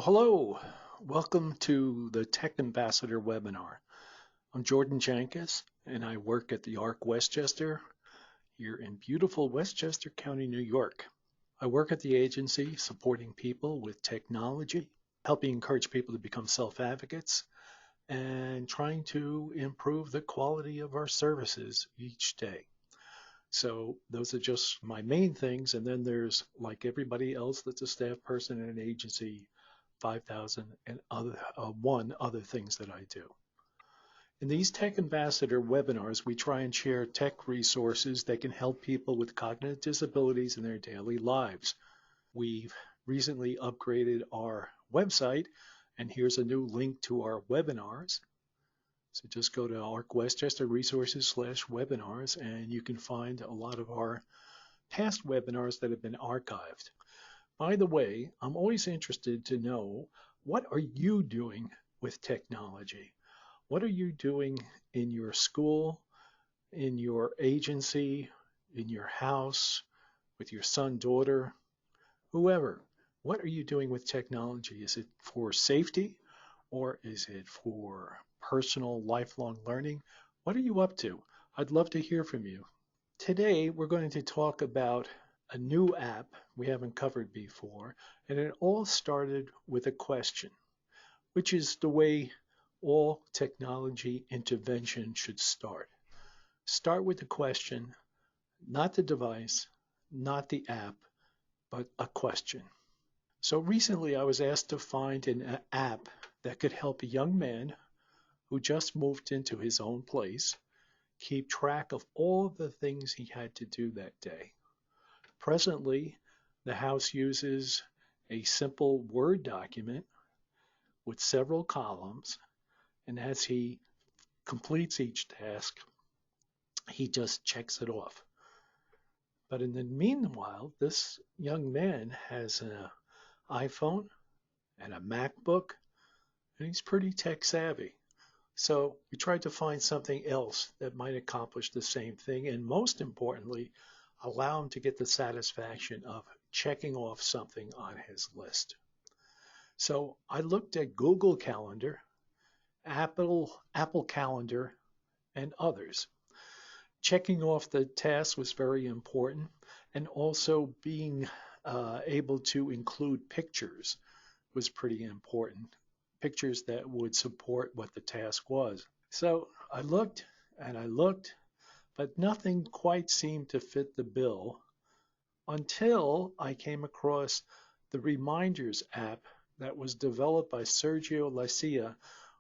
Well, hello. Welcome to the Tech Ambassador webinar. I'm Jordan Jankus, and I work at the ARC Westchester here in beautiful Westchester County, New York. I work at the agency supporting people with technology, helping encourage people to become self-advocates, and trying to improve the quality of our services each day. So those are just my main things. And then there's, like everybody else that's a staff person in an agency, 5,000 and one other things that I do. In these Tech Ambassador webinars, we try and share tech resources that can help people with cognitive disabilities in their daily lives. We've recently upgraded our website, and here's a new link to our webinars. So just go to ARC Westchester Resources/webinars, and you can find a lot of our past webinars that have been archived. By the way, I'm always interested to know, what are you doing with technology? What are you doing in your school, in your agency, in your house, with your son, daughter, whoever? What are you doing with technology? Is it for safety, or is it for personal lifelong learning? What are you up to? I'd love to hear from you. Today, we're going to talk about a new app we haven't covered before, and it all started with a question, which is the way all technology intervention should start. Start with the question, not the device, not the app, but a question. So recently I was asked to find an app that could help a young man who just moved into his own place keep track of all of the things he had to do that day. Presently, the house uses a simple Word document with several columns, and as he completes each task, he just checks it off. But in the meanwhile, this young man has an iPhone and a MacBook, and he's pretty tech savvy. So we tried to find something else that might accomplish the same thing, and most importantly, allow him to get the satisfaction of checking off something on his list. So I looked at Google Calendar, Apple Calendar, and others. Checking off the tasks was very important, and also being able to include pictures was pretty important. Pictures that would support what the task was. So I looked and I looked, but nothing quite seemed to fit the bill until I came across the Reminders app that was developed by Sergio Licea,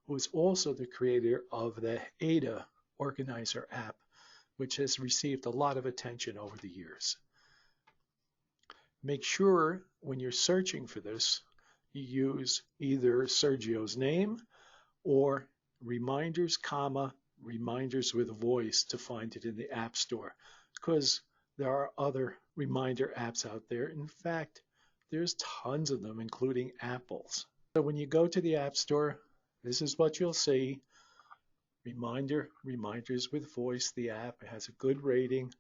who is also the creator of the Ada Organizer app, which has received a lot of attention over the years. Make sure when you're searching for this, you use either Sergio's name or Reminders, Reminders with Voice to find it in the App Store, because there are other reminder apps out there. In fact, there's tons of them, including Apple's. So when you go to the App Store, this is what you'll see. Reminders with Voice, the app. It has a good rating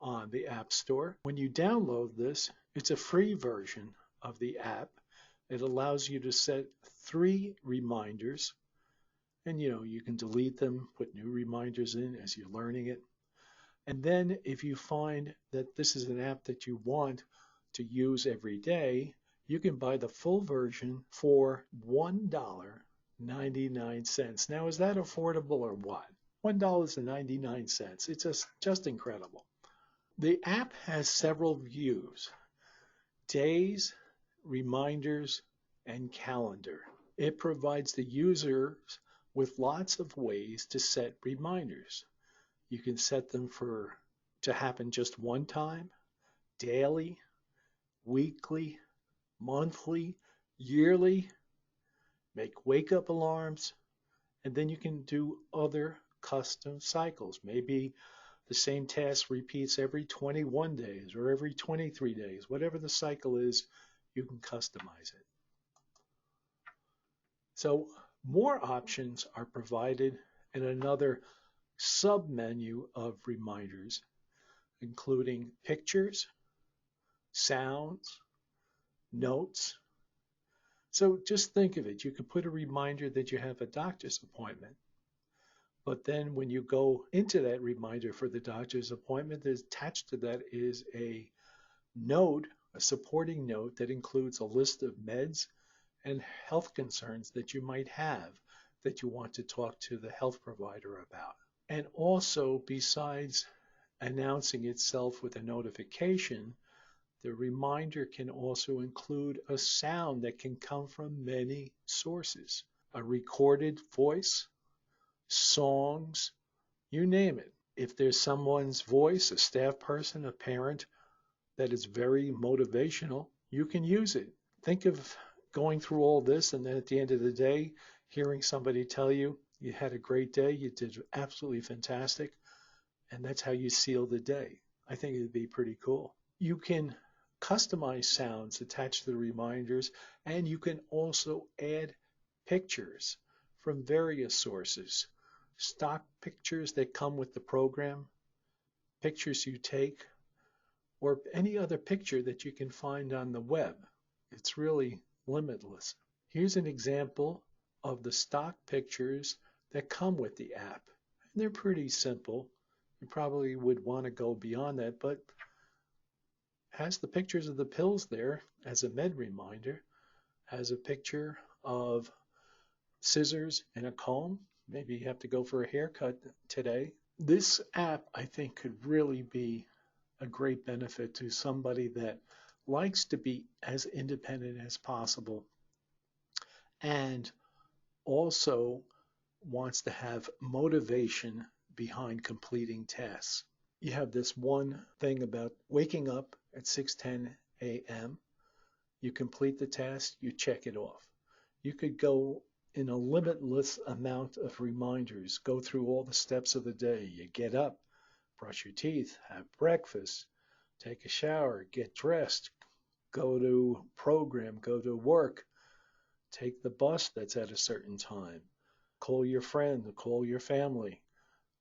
on the App Store. When you download this, it's a free version of the app. It allows you to set 3 reminders, and you can delete them, put new reminders in as you're learning it. And then if you find that this is an app that you want to use every day, you can buy the full version for $1.99. Now, is that affordable or what? $1.99. It's just incredible. The app has several views: days, reminders, and calendar. It provides the users with lots of ways to set reminders. You can set them to happen just one time, daily, weekly, monthly, yearly, make wake-up alarms, and then you can do other custom cycles. Maybe the same task repeats every 21 days or every 23 days. Whatever the cycle is, you can customize it. So more options are provided in another sub-menu of reminders, including pictures, sounds, notes, So just think of it. You could put a reminder that you have a doctor's appointment. But then when you go into that reminder for the doctor's appointment, there's attached to that is a note, a supporting note that includes a list of meds and health concerns that you might have that you want to talk to the health provider about. And also, besides announcing itself with a notification, the reminder can also include a sound that can come from many sources. A recorded voice, songs, you name it. If there's someone's voice, a staff person, a parent, that is very motivational, you can use it. Think of going through all this and then at the end of the day, hearing somebody tell you you had a great day, you did absolutely fantastic, and that's how you seal the day. I think it'd be pretty cool. You can customize sounds attached to the reminders, and you can also add pictures from various sources. Stock pictures that come with the program, pictures you take, or any other picture that you can find on the web. It's really limitless. Here's an example of the stock pictures that come with the app. And they're pretty simple. You probably would want to go beyond that, but has the pictures of the pills there as a med reminder, has a picture of scissors and a comb. Maybe you have to go for a haircut today. This app, I think, could really be a great benefit to somebody that likes to be as independent as possible and also wants to have motivation behind completing tasks. You have this one thing about waking up at 6:10 a.m. You complete the task, you check it off. You could go in a limitless amount of reminders, go through all the steps of the day. You get up, brush your teeth, have breakfast, take a shower, get dressed, go to program, go to work, take the bus that's at a certain time, call your friend, call your family,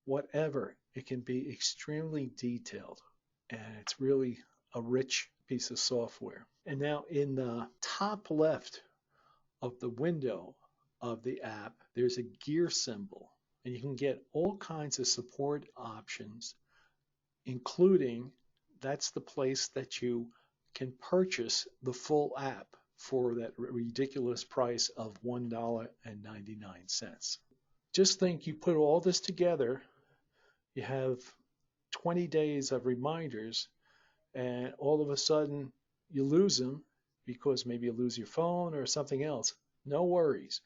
whatever. It can be extremely detailed, and it's really a rich piece of software. And now in the top left of the window of the app, there's a gear symbol, and you can get all kinds of support options, including that's the place that you can purchase the full app for that ridiculous price of $1.99. Just think you put all this together, you have 20 days of reminders, and all of a sudden you lose them because maybe you lose your phone or something else. No worries.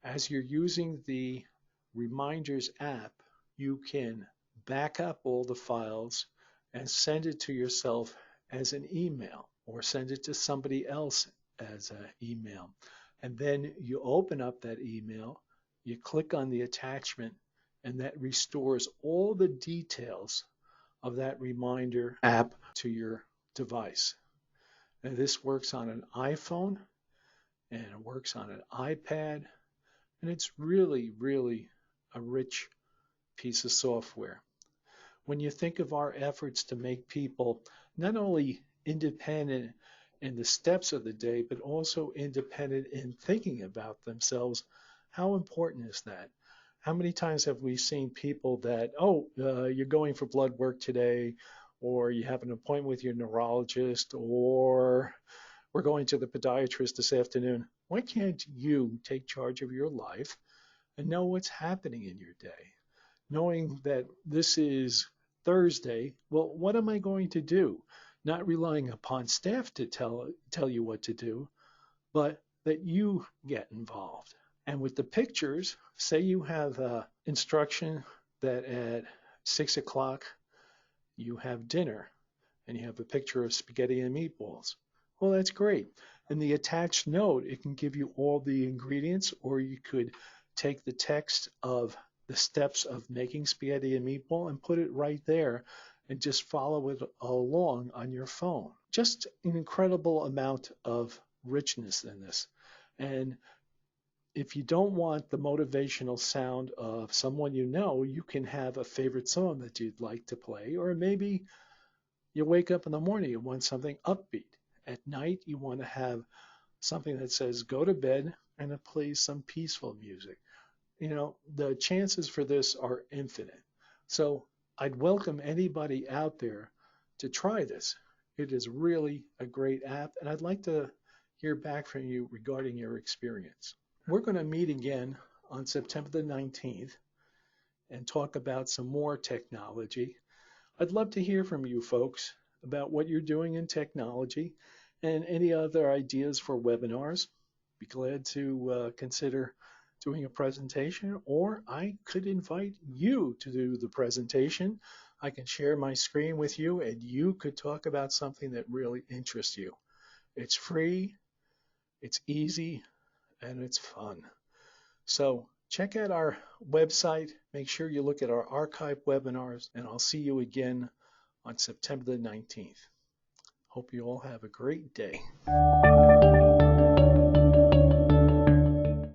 As you're using the Reminders app, you can back up all the files and send it to yourself as an email or send it to somebody else as an email. And then you open up that email, you click on the attachment, and that restores all the details of that reminder app to your device. And this works on an iPhone and it works on an iPad, and it's really, really a rich piece of software. When you think of our efforts to make people not only independent in the steps of the day, but also independent in thinking about themselves, how important is that? How many times have we seen people that, you're going for blood work today, or you have an appointment with your neurologist, or we're going to the podiatrist this afternoon. Why can't you take charge of your life and know what's happening in your day? Knowing that this is Thursday, well, what am I going to do? Not relying upon staff to tell you what to do, but that you get involved. And with the pictures, say you have instruction that at 6 o'clock you have dinner and you have a picture of spaghetti and meatballs. Well, that's great. In the attached note, it can give you all the ingredients, or you could take the text of the steps of making spaghetti and meatball and put it right there and just follow it along on your phone. Just an incredible amount of richness in this. And if you don't want the motivational sound of someone you know, you can have a favorite song that you'd like to play, or maybe you wake up in the morning and want something upbeat. At night, you want to have something that says go to bed, and it plays some peaceful music. The chances for this are infinite. So I'd welcome anybody out there to try this. It is really a great app, and I'd like to hear back from you regarding your experience. We're going to meet again on September the 19th and talk about some more technology. I'd love to hear from you folks about what you're doing in technology and any other ideas for webinars. Be glad to consider doing a presentation, or I could invite you to do the presentation. I can share my screen with you and you could talk about something that really interests you. It's free, it's easy, and it's fun. So check out our website. Make sure you look at our archive webinars, and I'll see you again on September the 19th. Hope you all have a great day.